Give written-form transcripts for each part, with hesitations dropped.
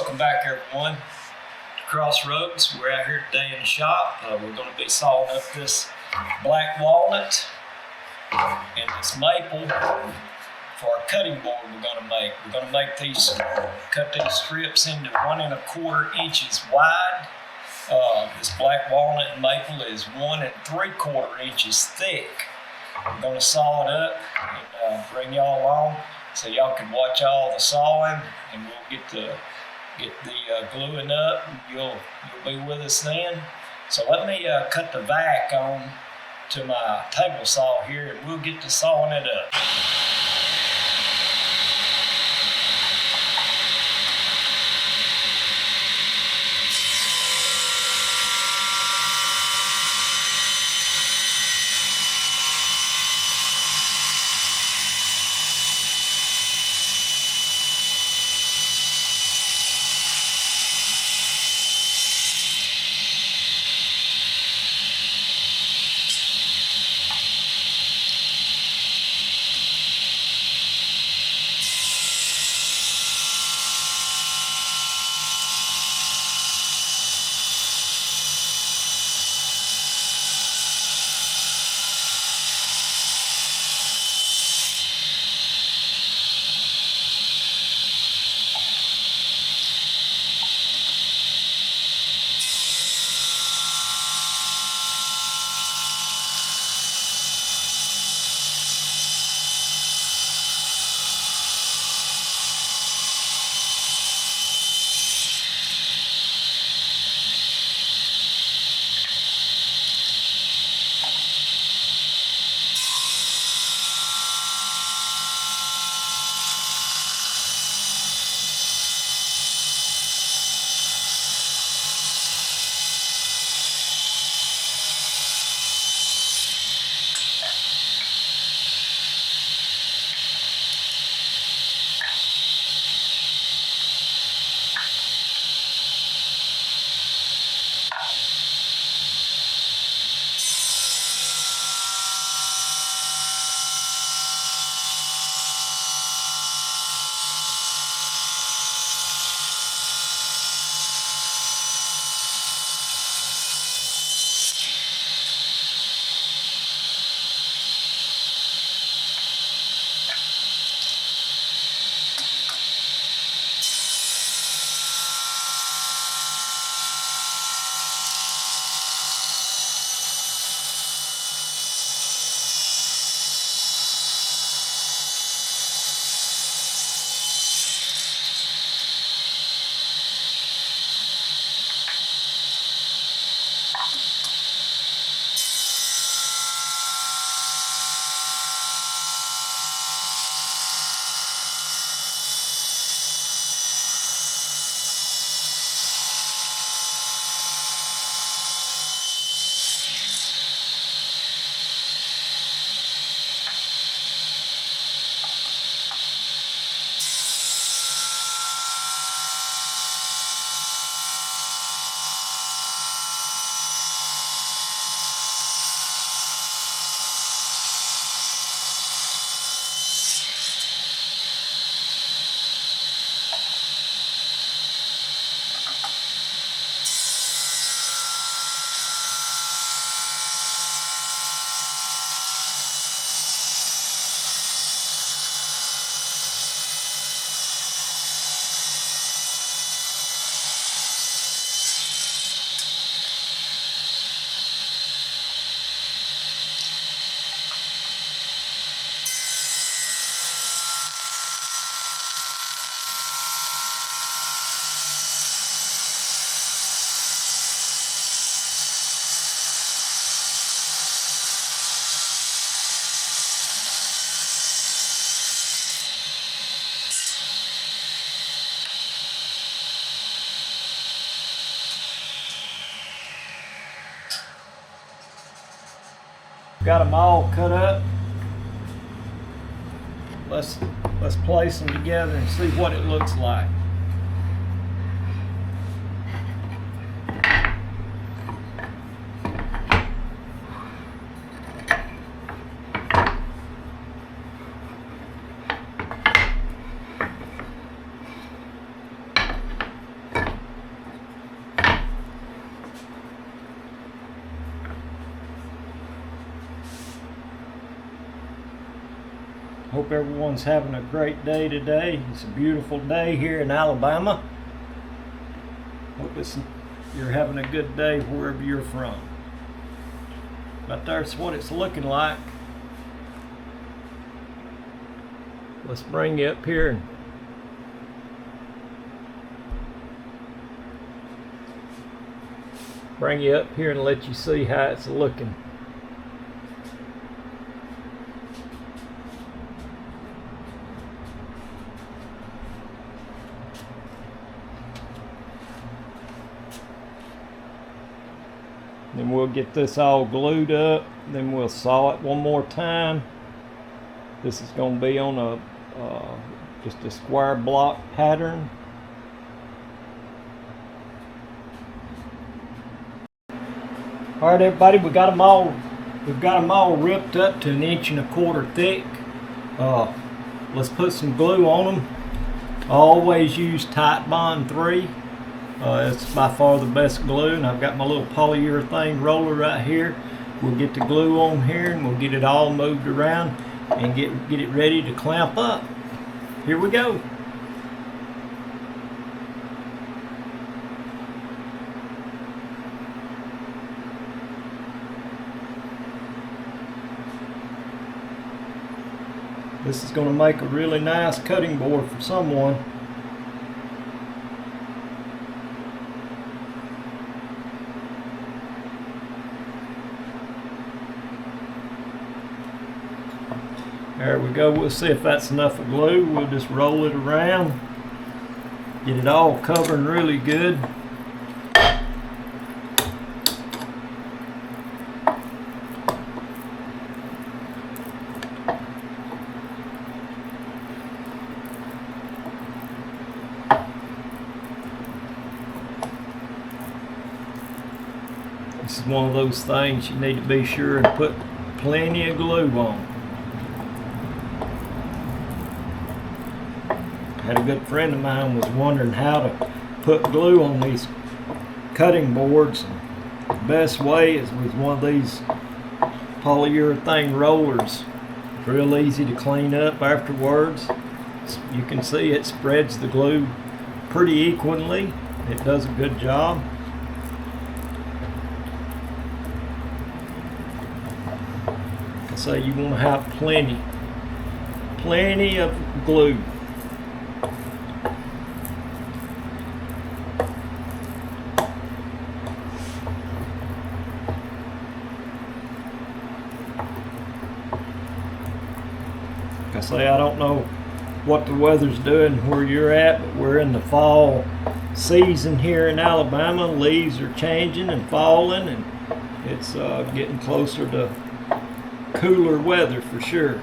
Welcome back, everyone, to Crossroads. We're out here today in the shop. We're going to be sawing up this black walnut and this maple for our cutting board we're going to make. We're going to make these, cut these strips into 1 1/4 inches wide. This black walnut and maple is 1 3/4 inches thick. We're going to saw it up and bring y'all along so y'all can watch all the sawing, and we'll get the gluing up, and you'll be with us then. So let me cut the vac on to my table saw here, and we'll get to sawing it up. Got them all cut up. Let's place them together and see what it looks like. Hope everyone's having a great day today. It's a beautiful day here in Alabama. Hope you're having a good day wherever you're from. But that's what it's looking like. Let's bring you up here and let you see how it's looking. Then we'll get this all glued up, then we'll saw it one more time. This is going to be on a just a square block pattern. All right, everybody, we've got them all ripped up to 1.25 inches thick. Let's put some glue on them. I always use Tight Bond 3. It's by far the best glue, and I've got my little polyurethane roller right here. We'll get the glue on here and we'll get it all moved around and get it ready to clamp up. Here we go. This is going to make a really nice cutting board for someone. There we go. We'll see if that's enough of glue. We'll just roll it around, get it all covering really good. This is one of those things you need to be sure and put plenty of glue on. I had a good friend of mine was wondering how to put glue on these cutting boards. The best way is with one of these polyurethane rollers. It's real easy to clean up afterwards. You can see it spreads the glue pretty equally. It does a good job. Like I say, you want to have plenty of glue. Like I say, I don't know what the weather's doing where you're at, but we're in the fall season here in Alabama. Leaves are changing and falling, and it's getting closer to cooler weather for sure.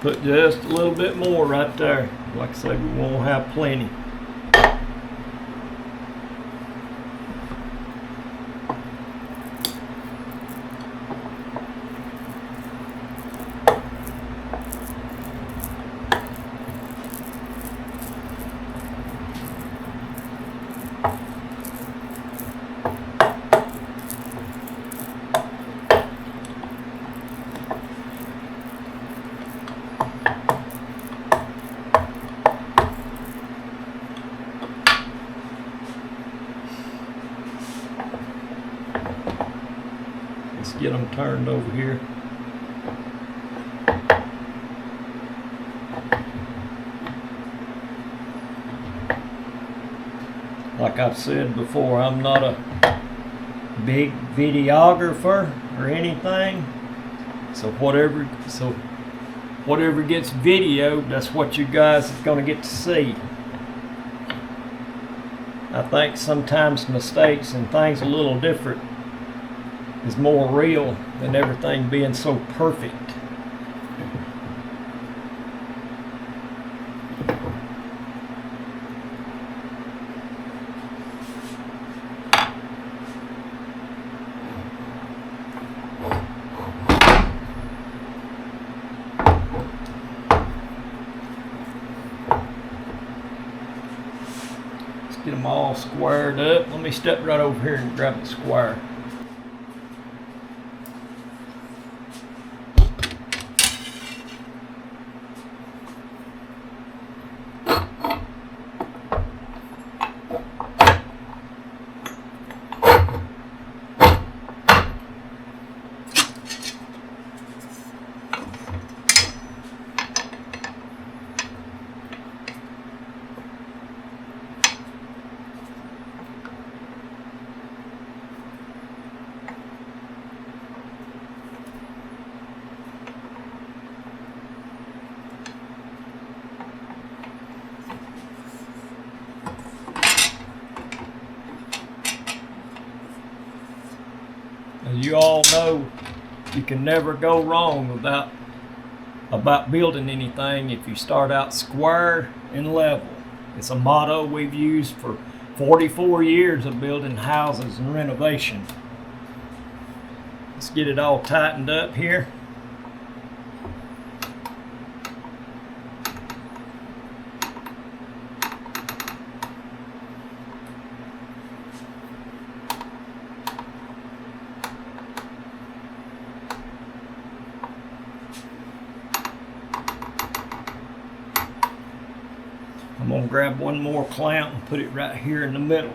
Put just a little bit more right there. Like I say, we won't have plenty. Let's get them turned over here. Like I've said before, I'm not a big videographer or anything. So whatever gets videoed, that's what you guys are going to get to see. I think sometimes mistakes and things a little different is more real than everything being so perfect. them all squared up. Let me step right over here and grab the square. As you all know, you can never go wrong about building anything if you start out square and level. It's a motto we've used for 44 years of building houses and renovation. Let's get it all tightened up here. I'm going to grab one more clamp and put it right here in the middle.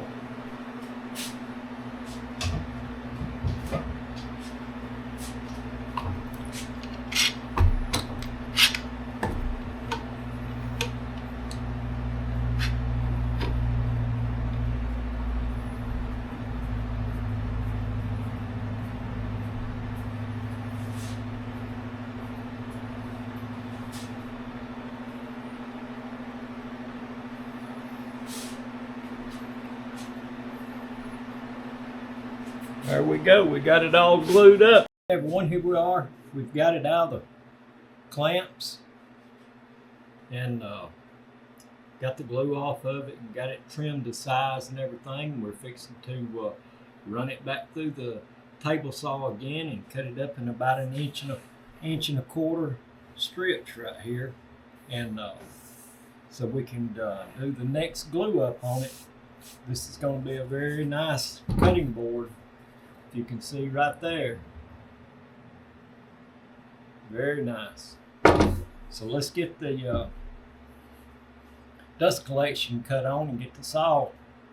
There we go, we got it all glued up. Everyone, here we are. We've got it out of the clamps and got the glue off of it and got it trimmed to size and everything. We're fixing to run it back through the table saw again and cut it up in about an inch and a quarter strips right here. And so we can do the next glue up on it. This is going to be a very nice cutting board. You can see right there. Very nice. So let's get the dust collection cut on and get the saw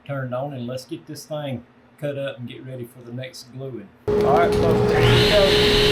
turned on, and let's get this thing cut up and get ready for the next gluing. All right, folks, here we go.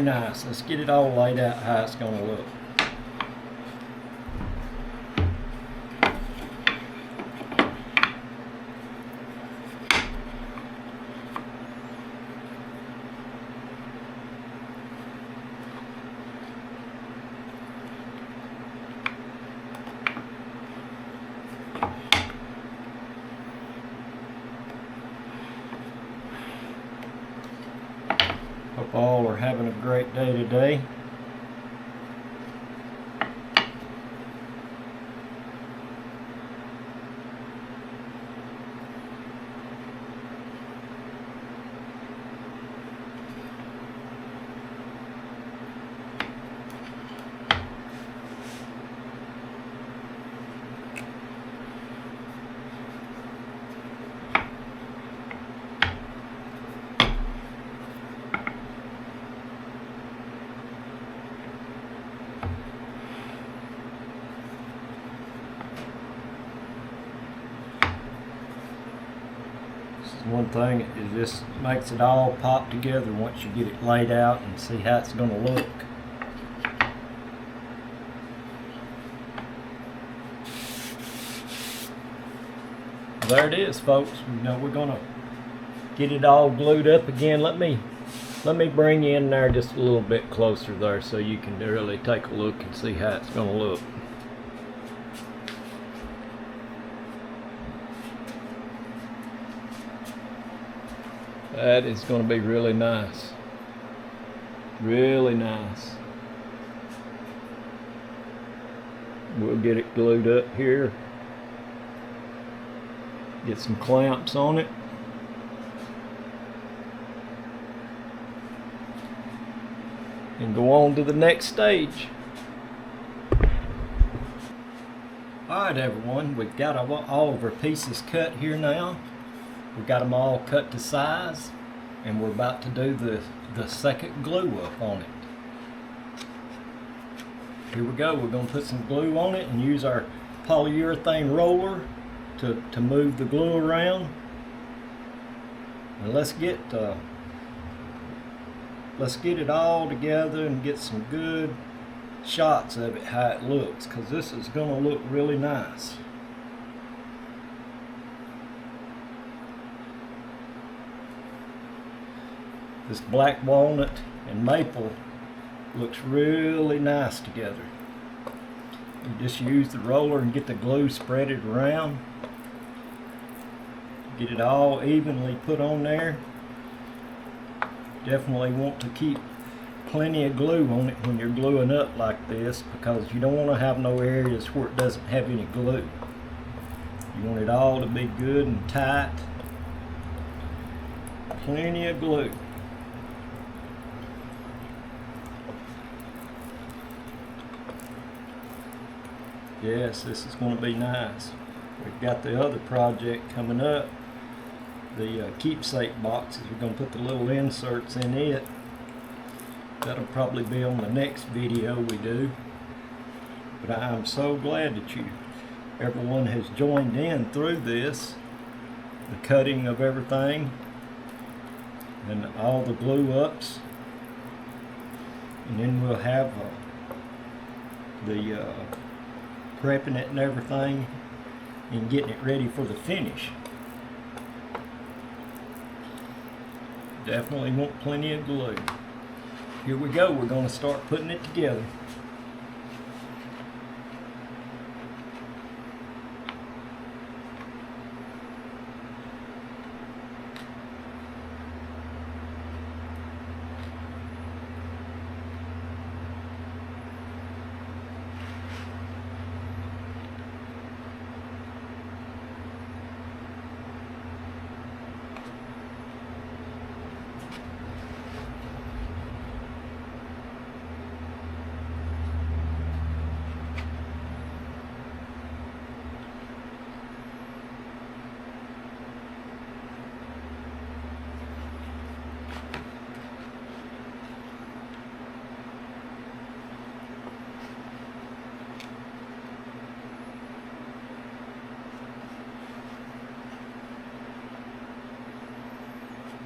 nice. Let's get it all laid out how it's going to look. Hope all are having a great day today. One thing, it just makes it all pop together once you get it laid out and see how it's going to look. There it is, folks. You know, we're going to get it all glued up again. Let me bring you in there just a little bit closer there so you can really take a look and see how it's going to look. That is going to be really nice. Really nice. We'll get it glued up here. Get some clamps on it. And go on to the next stage. Alright everyone, we've got all of our pieces cut here now. We've got them all cut to size, and we're about to do the second glue up on it. Here we go. We're going to put some glue on it and use our polyurethane roller to move the glue around. And let's get it all together and get some good shots of it, how it looks, because this is going to look really nice. This black walnut and maple looks really nice together. You just use the roller and get the glue spread it around. Get it all evenly put on there. Definitely want to keep plenty of glue on it when you're gluing up like this, because you don't want to have no areas where it doesn't have any glue. You want it all to be good and tight. Plenty of glue. Yes, this is going to be nice. We've got the other project coming up, the keepsake boxes. We're going to put the little inserts in it. That'll probably be on the next video we do. But I'm so glad that everyone has joined in through this, the cutting of everything and all the glue ups, and then we'll have the prepping it and everything and getting it ready for the finish. Definitely want plenty of glue. Here we go, we're going to start putting it together.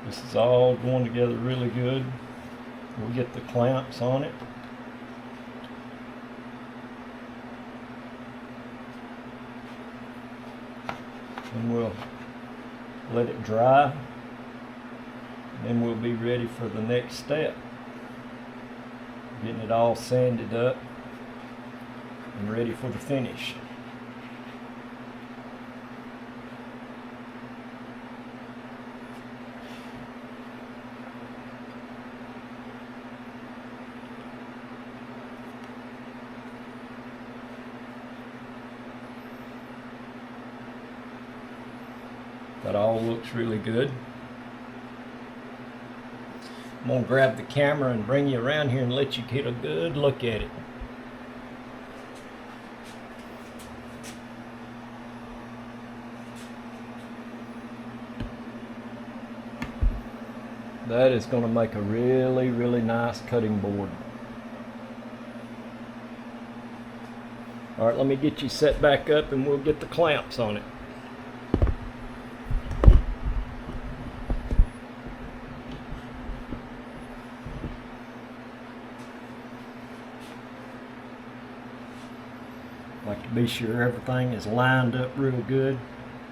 This is all going together really good. We'll get the clamps on it. And we'll let it dry. And then we'll be ready for the next step. Getting it all sanded up and ready for the finish. That all looks really good. I'm going to grab the camera and bring you around here and let you get a good look at it. That is going to make a really, really nice cutting board. All right, let me get you set back up and we'll get the clamps on it. Like to be sure everything is lined up real good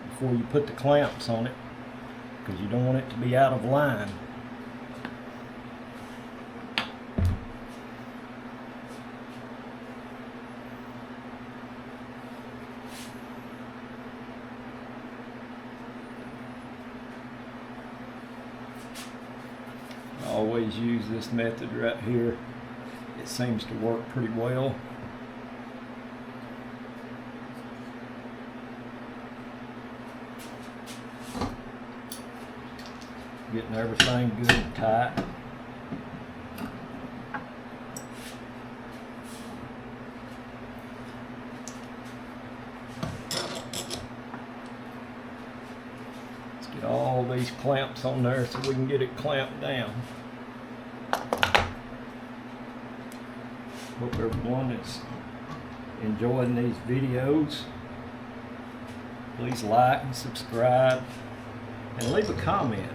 before you put the clamps on it, because you don't want it to be out of line. I always use this method right here. It seems to work pretty well. Getting everything good and tight. Let's get all these clamps on there so we can get it clamped down. Hope everyone is enjoying these videos. Please like and subscribe and leave a comment.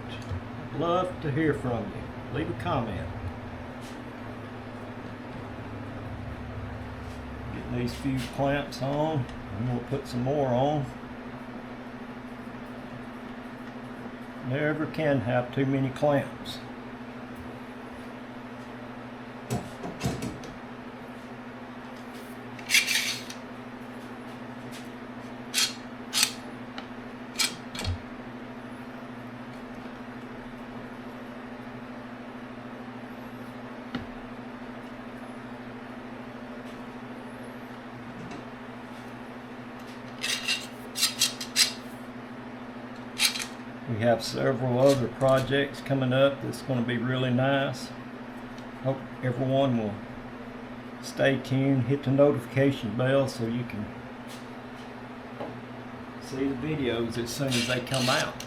Love to hear from you. Leave a comment. Getting these few clamps on, and we'll put some more on. Never can have too many clamps. We have several other projects coming up that's going to be really nice. Hope everyone will stay tuned, hit the notification bell so you can see the videos as soon as they come out.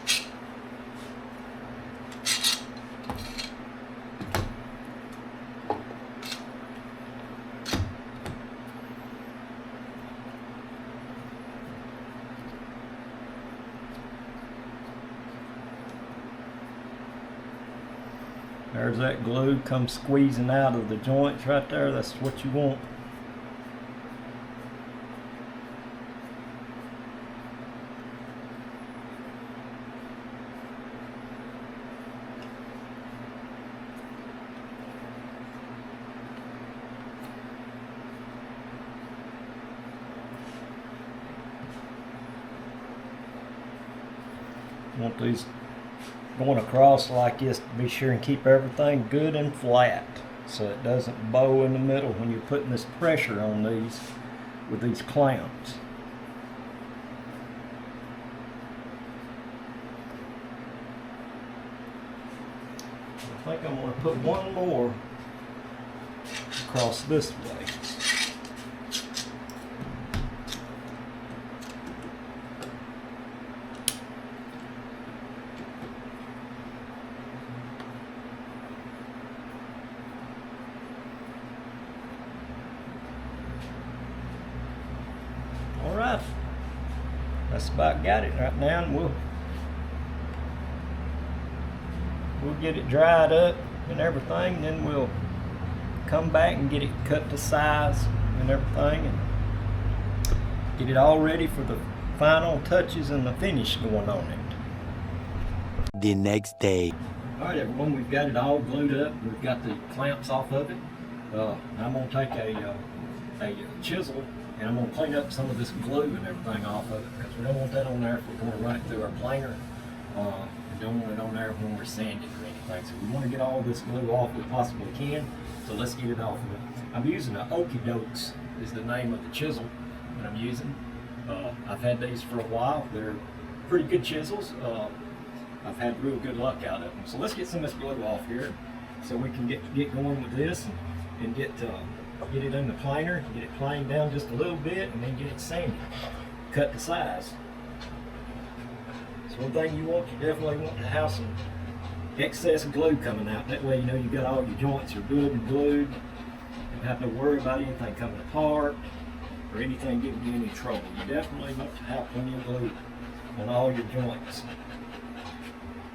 There's that glue comes squeezing out of the joints right there. That's what you want. Want these going across like this to be sure and keep everything good and flat so it doesn't bow in the middle when you're putting this pressure on these with these clamps. I think I'm going to put one more across this way. Alright, that's about got it right now, and we'll get it dried up and everything. Then we'll come back and get it cut to size and everything, and get it all ready for the final touches and the finish going on it. The next day. All right, everyone, we've got it all glued up. We've got the clamps off of it. I'm going to take a chisel, and I'm going to clean up some of this glue and everything off of it, because we don't want that on there if we're going to run it through our planer. We don't want it on there when we're sanding or anything. So we want to get all this glue off we possibly can. So let's get it off of it. I'm using a Okie Dokes is the name of the chisel that I'm using. I've had these for a while. They're pretty good chisels. I've had real good luck out of them. So let's get some of this glue off here so we can get going with this and get it in the planer, get it planed down just a little bit, and then get it sanded, cut to size. So one thing you definitely want to have some excess glue coming out. That way you know you got all your joints are good and glued. You don't have to worry about anything coming apart or anything giving you any trouble. You definitely want to have plenty of glue on all your joints.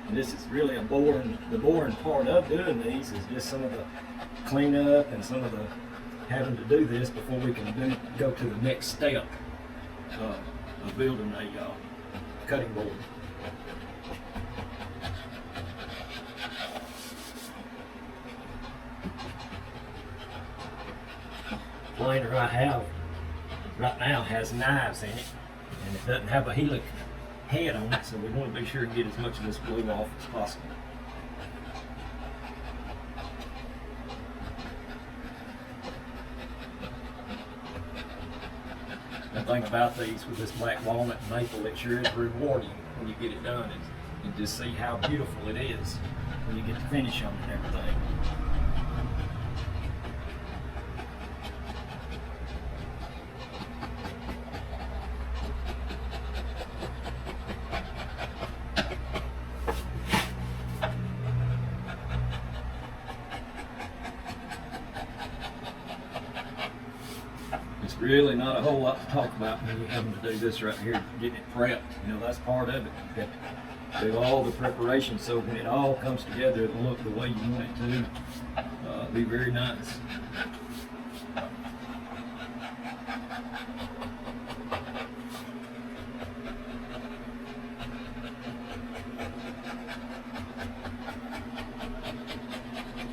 And this is really the boring part of doing these is just some of the cleanup and some of the having to do this before we can go to the next step of building a cutting board. The planer I have right now has knives in it, and it doesn't have a helix head on it, so we want to be sure to get as much of this glue off as possible. The thing about these with this black walnut and maple, it sure is rewarding when you get it done and just see how beautiful it is when you get the finish on it and everything. It's really not a whole lot to talk about when you're having to do this right here, getting it prepped. You know, that's part of it. You have to do all the preparation so when it all comes together, it'll look the way you want it to. Be very nice.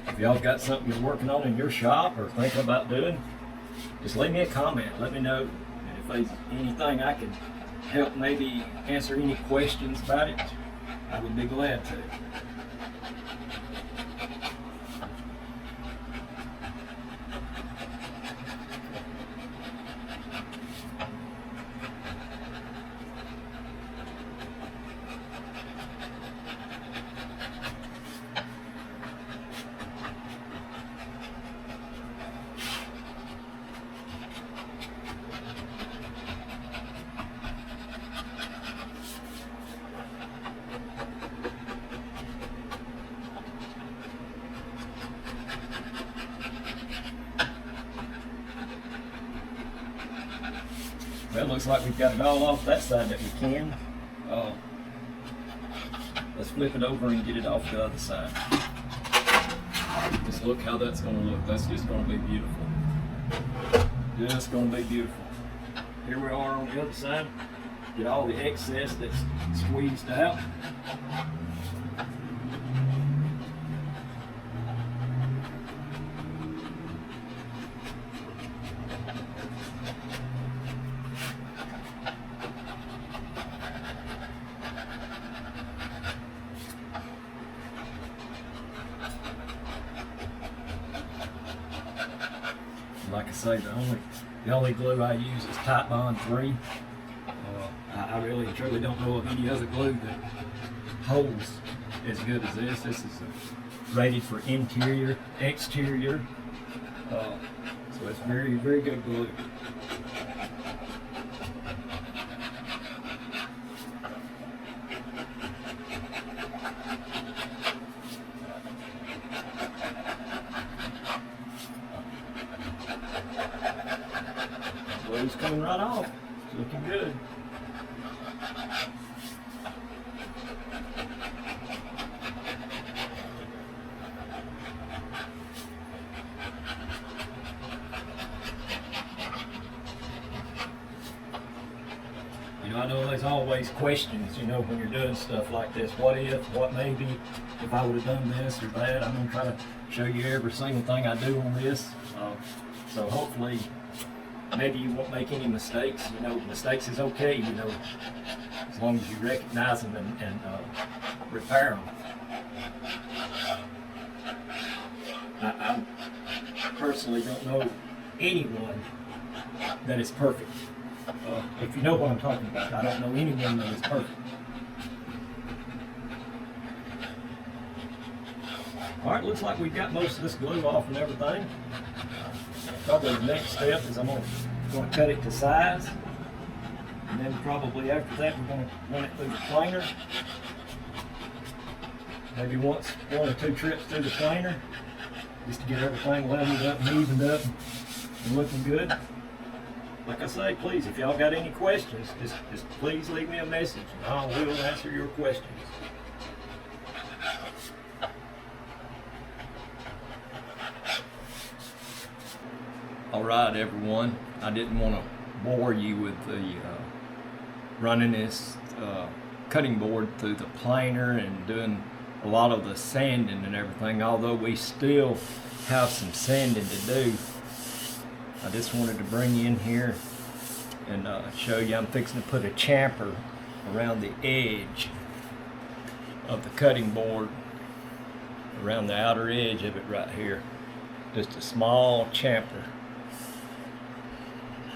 If y'all got something you're working on in your shop or thinking about doing, just leave me a comment. Let me know. And if there's anything I can help, maybe answer any questions about it, I would be glad to. Well, it looks like we've got it all off that side that we can. Let's flip it over and get it off the other side. Just look how that's going to look. That's just going to be beautiful. Just going to be beautiful. Here we are on the other side. Get all the excess that's squeezed out. Like I say, the only glue I use is Type Bond 3. I really and truly don't know of any other glue that holds as good as this. This is rated for interior, exterior, so it's very, very good glue. Glue's coming right off. It's looking good. always questions, you know, when you're doing stuff like this. What if, what maybe, if I would have done this or that. I'm gonna try to show you every single thing I do on this. So hopefully, maybe you won't make any mistakes. You know, mistakes is okay, you know, as long as you recognize them and repair them. I personally don't know anyone that is perfect. If you know what I'm talking about, I don't know anyone that is perfect. All right, looks like we've got most of this glue off and everything. Probably the next step is I'm going to cut it to size, and then probably after that we're going to run it through the planer. Maybe one or two trips through the planer, just to get everything leveled up and evened up and looking good. Like I say, please, if y'all got any questions, just please leave me a message and I will answer your questions. All right, everyone. I didn't want to bore you with the running this cutting board through the planer and doing a lot of the sanding and everything. Although we still have some sanding to do, I just wanted to bring you in here and show you I'm fixing to put a chamfer around the edge of the cutting board, around the outer edge of it right here. Just a small chamfer.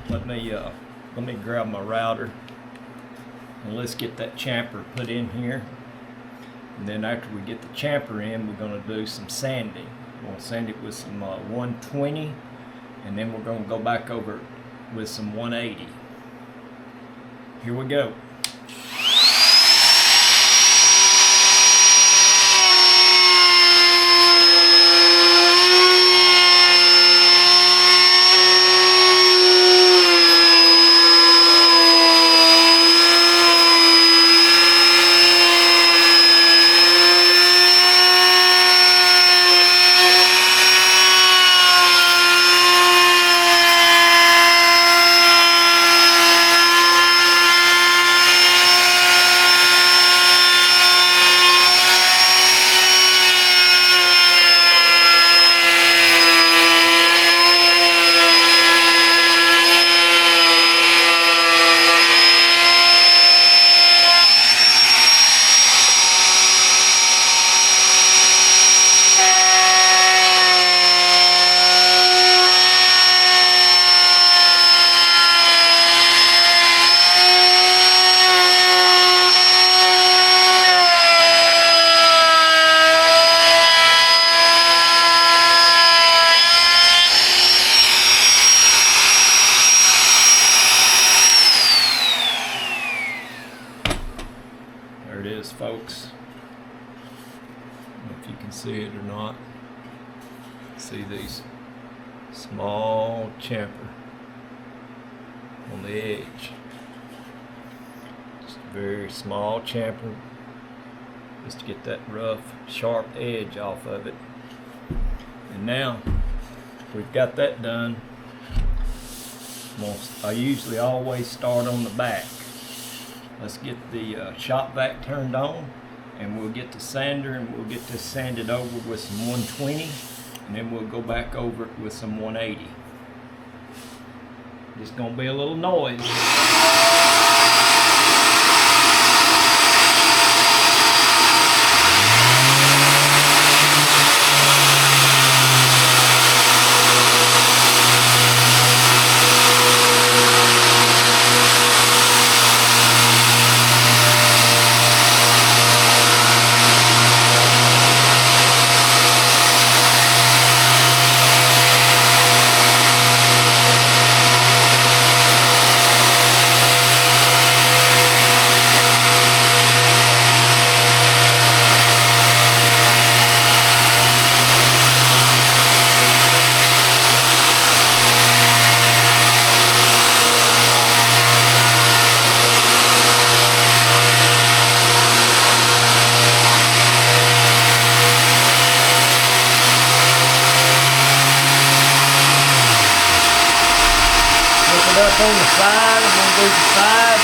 Let me grab my router and let's get that chamfer put in here. And then after we get the chamfer in, we're going to do some sanding. We'll sand it with some 120, and then we're going to go back over it with some 180. Here we go. There it is, folks. I don't know if you can see it or not. See these small chamfer on the edge. Just a very small chamfer, just to get that rough, sharp edge off of it. And now we've got that done. I usually always start on the back. Let's get the shop vac turned on, and we'll get the sander and we'll get this sanded over with some 120, and then we'll go back over it with some 180. It's gonna be a little noise. Up on the side, I'm going to do the side.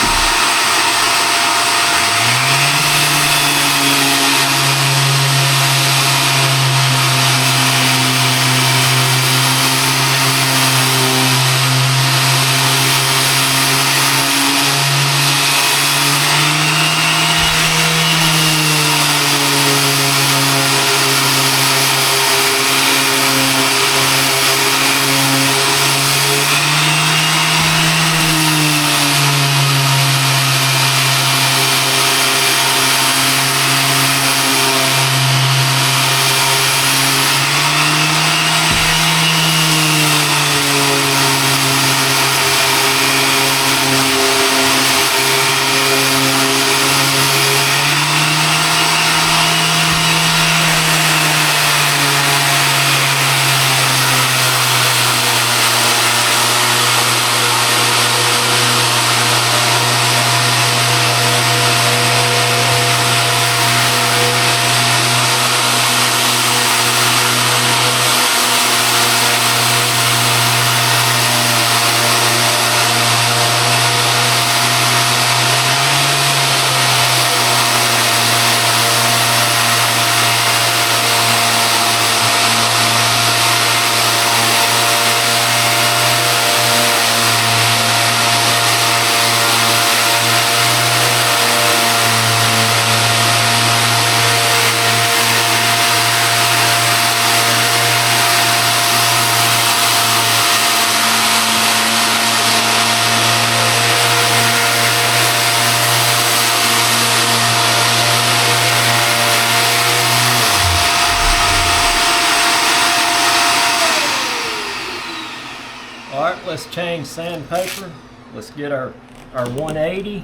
change sandpaper. Let's get our 180.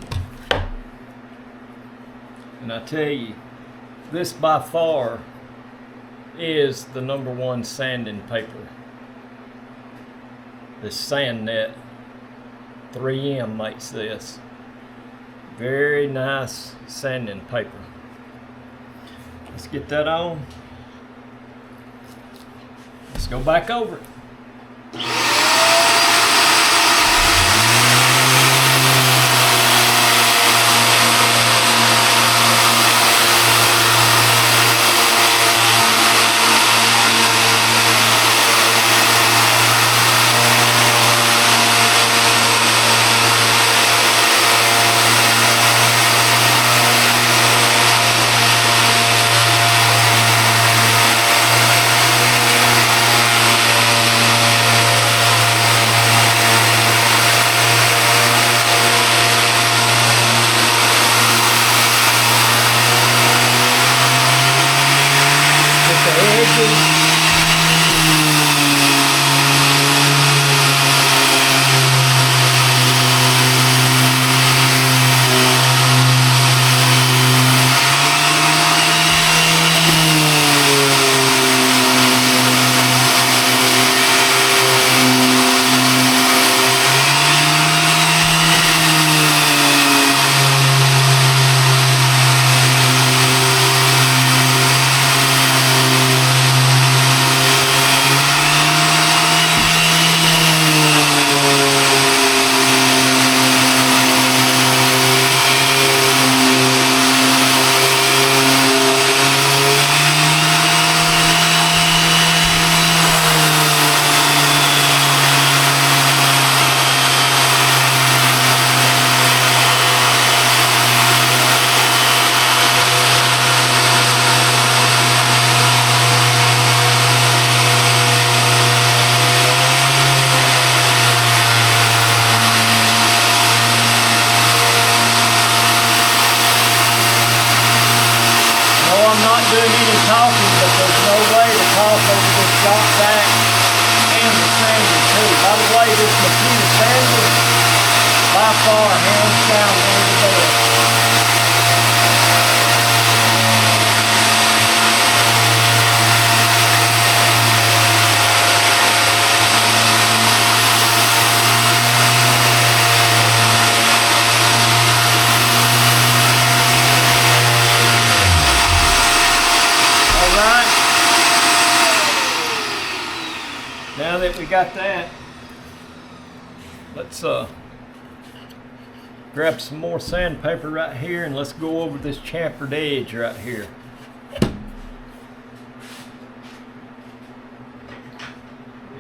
And I tell you, this by far is the #1 sanding paper. This Sand Net 3M makes this. Very nice sanding paper. Let's get that on. Let's go back over it. Doing any talking, but there's no way to talk over this shop vac and the sander too. By the way, this machine sander, by far, hands down, one of the best. Now that we got that, let's grab some more sandpaper right here and let's go over this chamfered edge right here.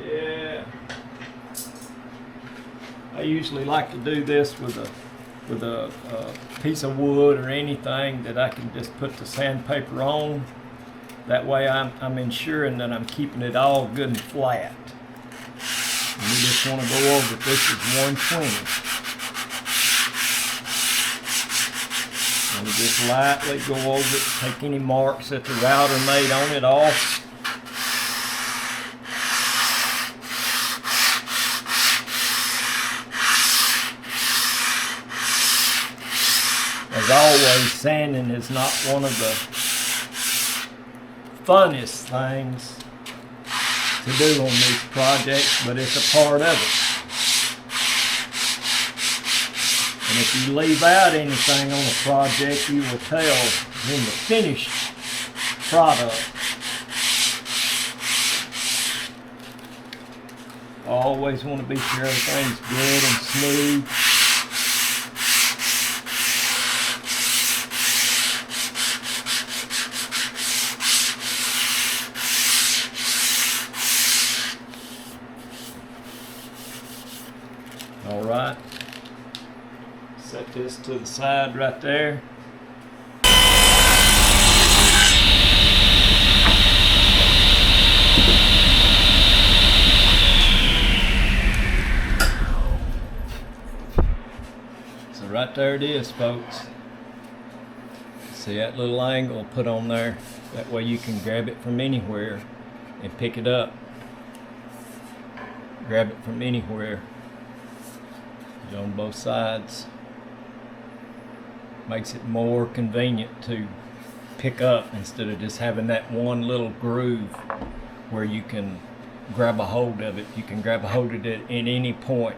Yeah. I usually like to do this with a piece of wood or anything that I can just put the sandpaper on. That way I'm ensuring that I'm keeping it all good and flat. And we just want to go over it. This is 120. And we just lightly go over it, take any marks that the router made on it off. As always, sanding is not one of the funnest things to do on these projects, but it's a part of it. And if you leave out anything on a project, you will tell in the finished product. I always want to be sure everything's good and smooth. All right, set this to the side right there. So right there it is, folks. See that little angle put on there? That way you can grab it from anywhere and pick it up. Grab it from anywhere on both sides. Makes it more convenient to pick up instead of just having that one little groove where you can grab a hold of it. You can grab a hold of it at any point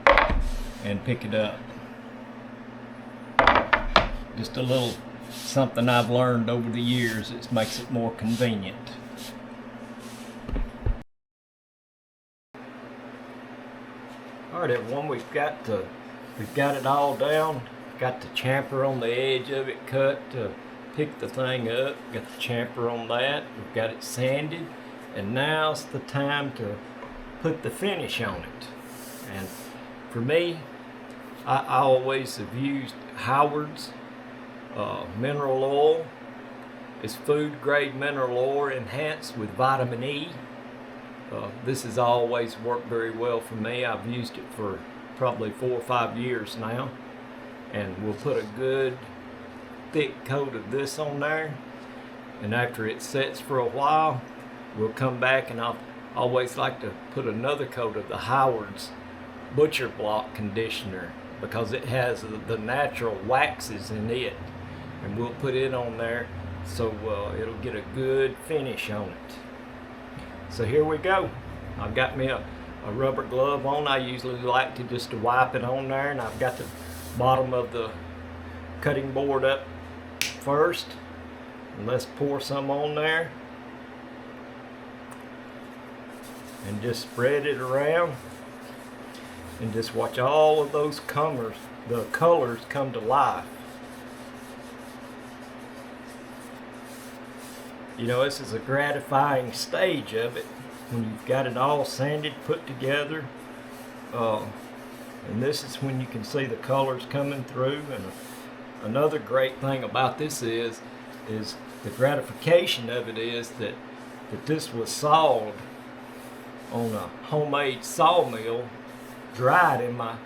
and pick it up. Just a little something I've learned over the years. It makes it more convenient. All right, everyone, we've got it all down. Got the chamfer on the edge of it cut to pick the thing up. Got the chamfer on that. We've got it sanded, and now's the time to put the finish on it. And for me, I always have used Howard's mineral oil. It's food grade mineral oil enhanced with vitamin E. This has always worked very well for me. I've used it for probably 4 or 5 years now. And we'll put a good thick coat of this on there. And after it sets for a while, we'll come back, and I'll always like to put another coat of the Howard's Butcher Block conditioner because it has the natural waxes in it. And we'll put it on there so it'll get a good finish on it. So here we go. I've got me a rubber glove on. I usually like to just wipe it on there, and I've got the bottom of the cutting board up first. And let's pour some on there and just spread it around, and just watch all of those the colors come to life. You know, this is a gratifying stage of it when you've got it all sanded, put together. And this is when you can see the colors coming through. And another great thing about this is the gratification of it is that this was sawed on a homemade sawmill, dried in my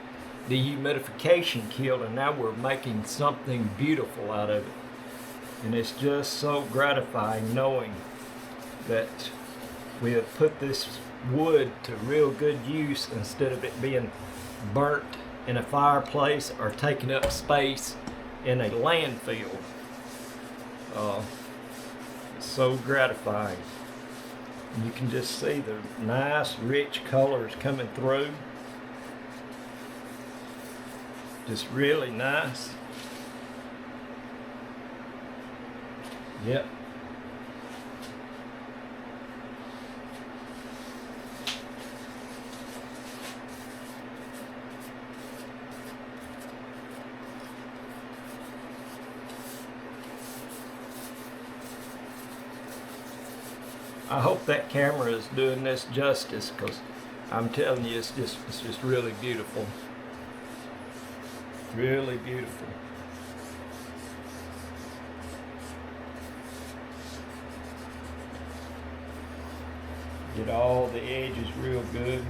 dehumidification kiln, and now we're making something beautiful out of it. And it's just so gratifying knowing that we have put this wood to real good use instead of it being burnt in a fireplace or taking up space in a landfill. It's so gratifying. And you can just see the nice rich colors coming through. Just really nice. Yep. I hope that camera is doing this justice, because I'm telling you, it's just really beautiful. Really beautiful. Get all the edges real good.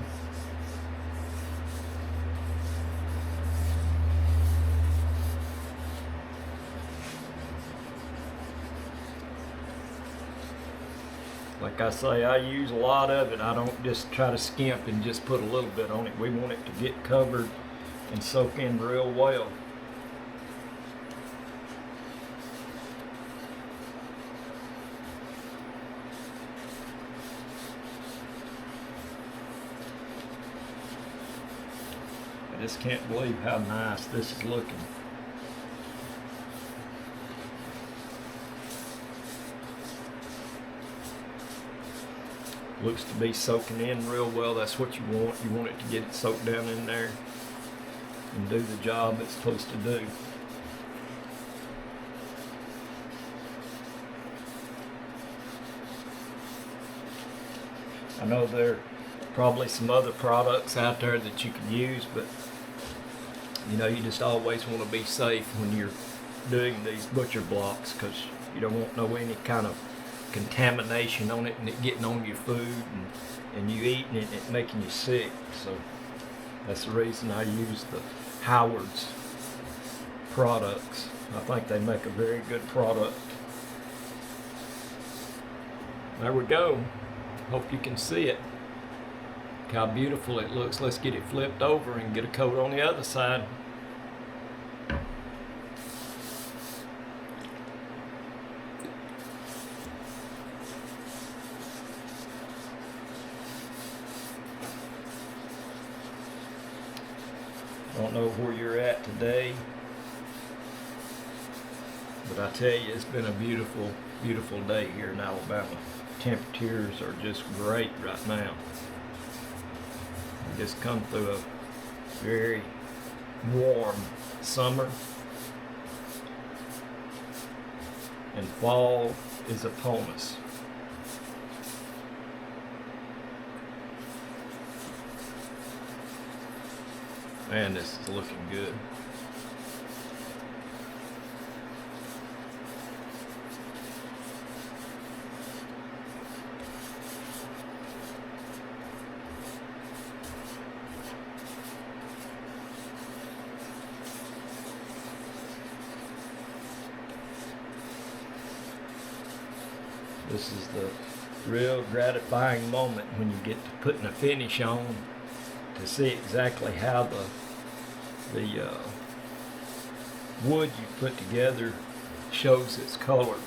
Like I say, I use a lot of it. I don't just try to skimp and just put a little bit on it. We want it to get covered and soak in real well. I just can't believe how nice this is looking. Looks to be soaking in real well. That's what you want. You want it to get it soaked down in there and do the job it's supposed to do. I know there are probably some other products out there that you can use, but you know, you just always want to be safe when you're doing these butcher blocks, because you don't want any kind of contamination on it and it getting on your food and you eating it and it making you sick. So that's the reason I use the Howard's products. I think they make a very good product. There we go. Hope you can see it. Look how beautiful it looks. Let's get it flipped over and get a coat on the other side. don't know where you're at today, but I tell you, it's been a beautiful, beautiful day here in Alabama. Temperatures are just great right now. We just come through a very warm summer, and fall is upon us. Man, this is looking good. This is the real gratifying moment when you get to putting a finish on, to see exactly how the wood you put together shows its colors.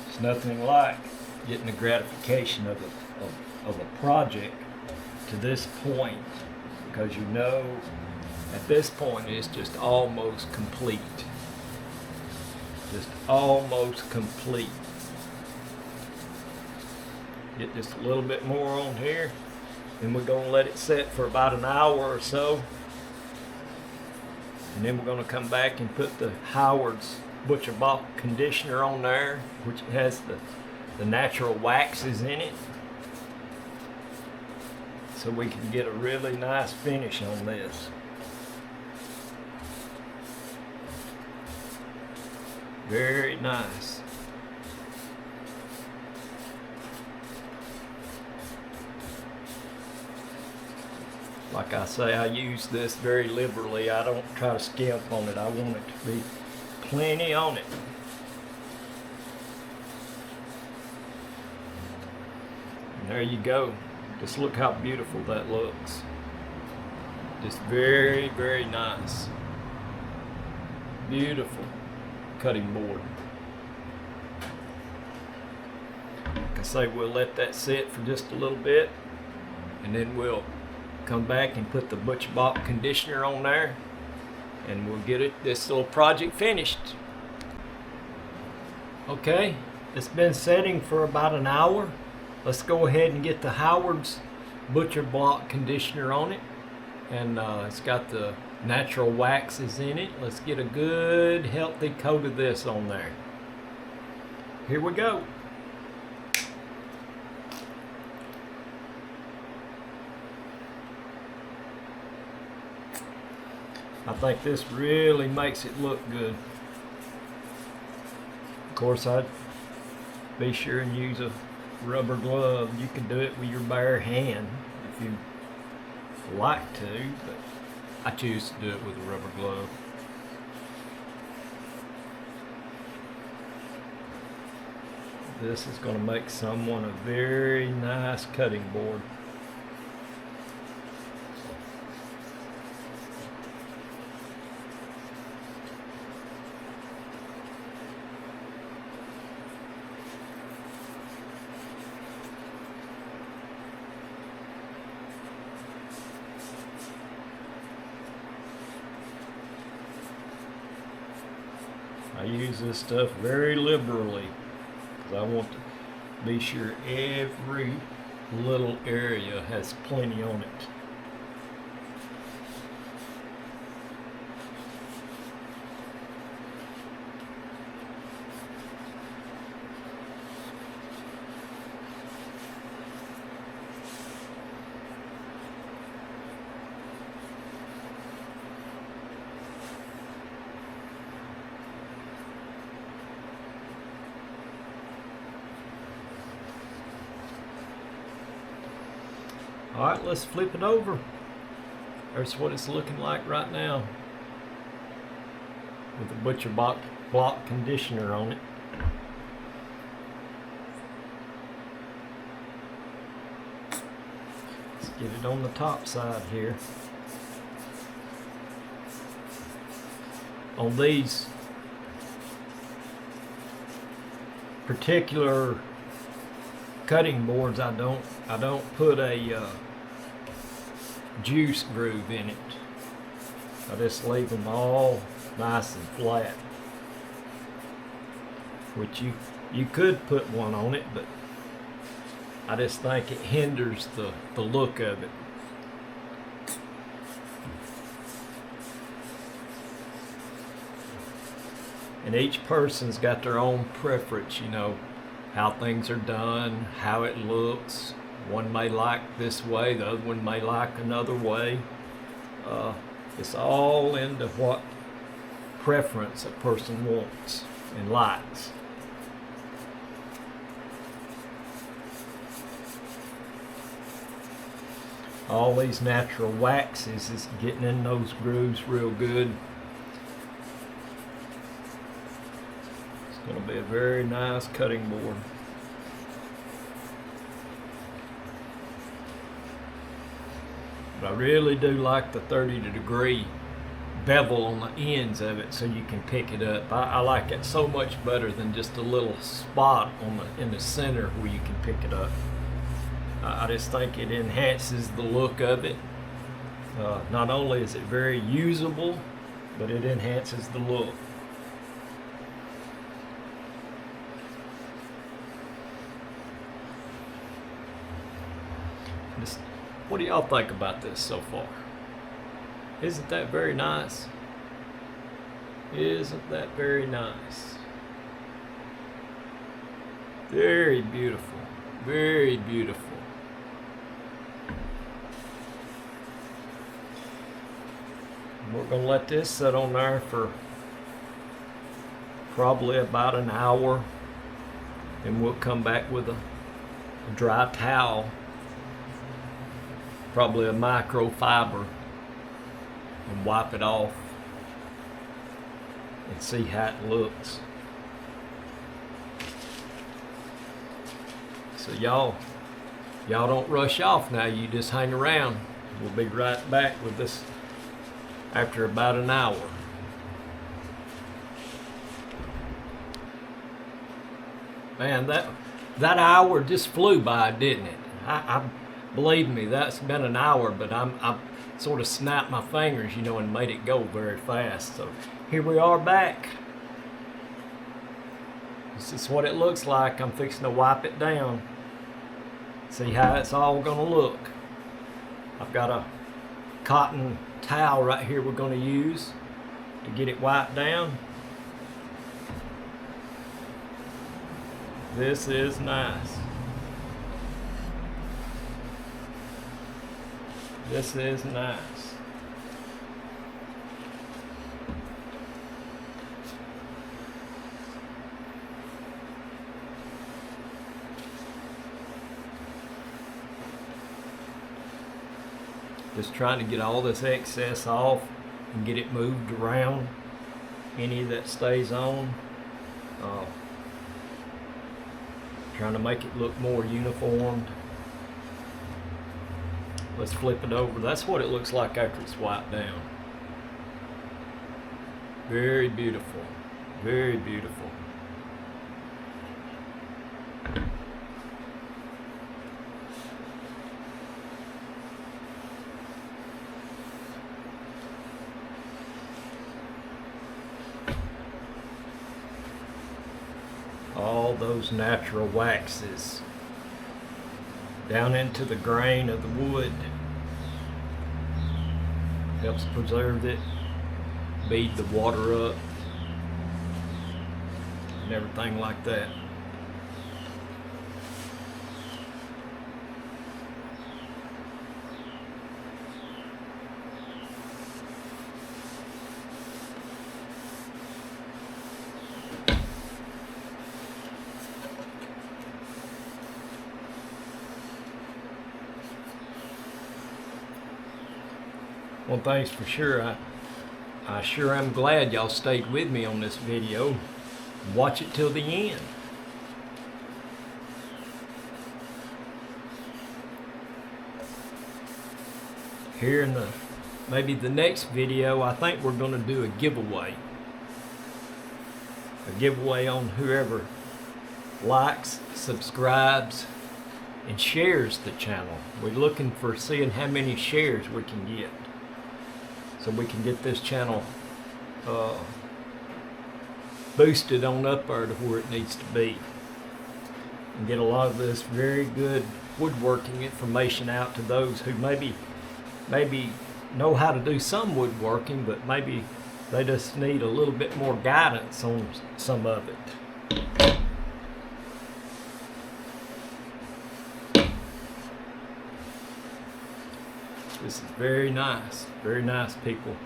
It's nothing like getting the gratification of a project to this point, because you know at this point it's just almost complete. Just almost complete. Get just a little bit more on here, and we're going to let it set for about an hour or so, and then we're going to come back and put the Howard's Butcher Box conditioner on there, which has the natural waxes in it, so we can get a really nice finish on this. Very nice. Like I say, I use this very liberally. I don't try to skimp on it. I want it to be plenty on it. And there you go. Just look how beautiful that looks. Just very, very nice. Beautiful cutting board. Like I say, we'll let that sit for just a little bit, and then we'll come back and put the Butcher Box conditioner on there, and we'll get this little project finished. Okay, it's been setting for about an hour. Let's go ahead and get the Howard's Butcher Box conditioner on it, and it's got the natural waxes in it. Let's get a good healthy coat of this on there. Here we go. I think this really makes it look good. Of course, I'd be sure and use a rubber glove. You can do it with your bare hand if you like to, but I choose to do it with a rubber glove. This is going to make someone a very nice cutting board. I use this stuff very liberally because I want to be sure every little area has plenty on it. Alright, let's flip it over. That's what it's looking like right now, with the Butcher Box conditioner on it. Let's get it on the top side here. on these particular cutting boards, I don't put a juice groove in it. I just leave them all nice and flat, which you could put one on it, but I just think it hinders the look of it. And each person's got their own preference, you know, how things are done, how it looks. One may like this way, the other one may like another way. It's all into what preference a person wants and likes. All these natural waxes is getting in those grooves real good. It's going to be a very nice cutting board. But I really do like the 30-degree bevel on the ends of it, so you can pick it up. I like it so much better than just a little spot in the center where you can pick it up. I just think it enhances the look of it. Not only is it very usable, but it enhances the look. What do y'all think about this so far? Isn't that very nice? Isn't that very nice? Very beautiful. Very beautiful. We're going to let this sit on there for probably about an hour, and we'll come back with a dry towel, probably a microfiber, and wipe it off and see how it looks. So y'all don't rush off now, you just hang around. We'll be right back with this after about an hour. Man, that hour just flew by, didn't it? I believe me, that's been an hour, but I sort of snapped my fingers, you know, and made it go very fast. So here we are back. This is what it looks like. I'm fixing to wipe it down. See how it's all gonna look. I've got a cotton towel right here we're going to use to get it wiped down. This is nice. This is nice. Just trying to get all this excess off and get it moved around. Any that stays on. Trying to make it look more uniformed. Let's flip it over. That's what it looks like after it's wiped down. Very beautiful. Very beautiful. All those natural waxes down into the grain of the wood. Helps preserve it, bead the water up, and everything like that. One thing's for sure, I sure am glad y'all stayed with me on this video. Watch it till the end. Here in maybe the next video, I think we're going to do a giveaway. a giveaway on whoever likes, subscribes, and shares the channel. We're looking for seeing how many shares we can get, so we can get this channel boosted on up there to where it needs to be, and get a lot of this very good woodworking information out to those who maybe know how to do some woodworking, but maybe they just need a little bit more guidance on some of it. This is very nice people.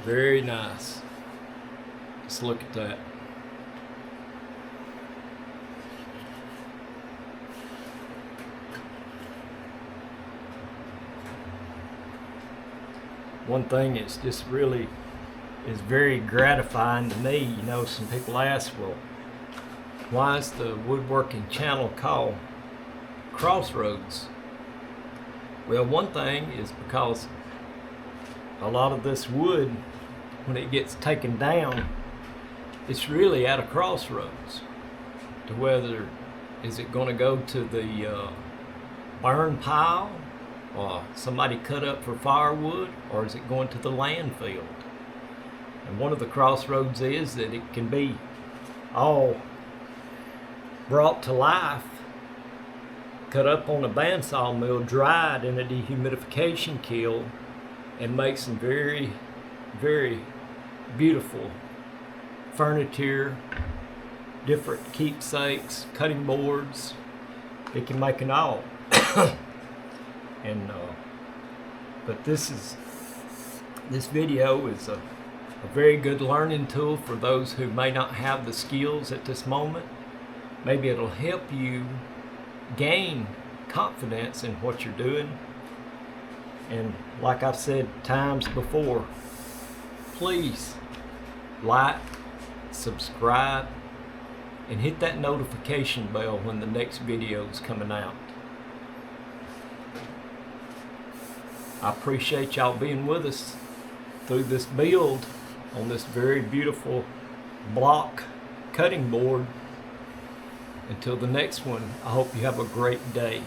Very nice. Just look at that. One thing that's just really is very gratifying to me, you know, some people ask, well, why is the woodworking channel called Crossroads? Well, one thing is because a lot of this wood, when it gets taken down, it's really at a crossroads to whether is it going to go to the burn pile, or somebody cut up for firewood, or is it going to the landfill? And one of the crossroads is that it can be all brought to life, cut up on a bandsaw mill, dried in a dehumidification kiln, and make some very, very beautiful furniture, different keepsakes, cutting boards. It can make it all. And but this video is a very good learning tool for those who may not have the skills at this moment. Maybe it'll help you gain confidence in what you're doing. And like I've said times before, please like, subscribe, and hit that notification bell when the next video is coming out. I appreciate y'all being with us through this build on this very beautiful block cutting board. Until the next one, I hope you have a great day.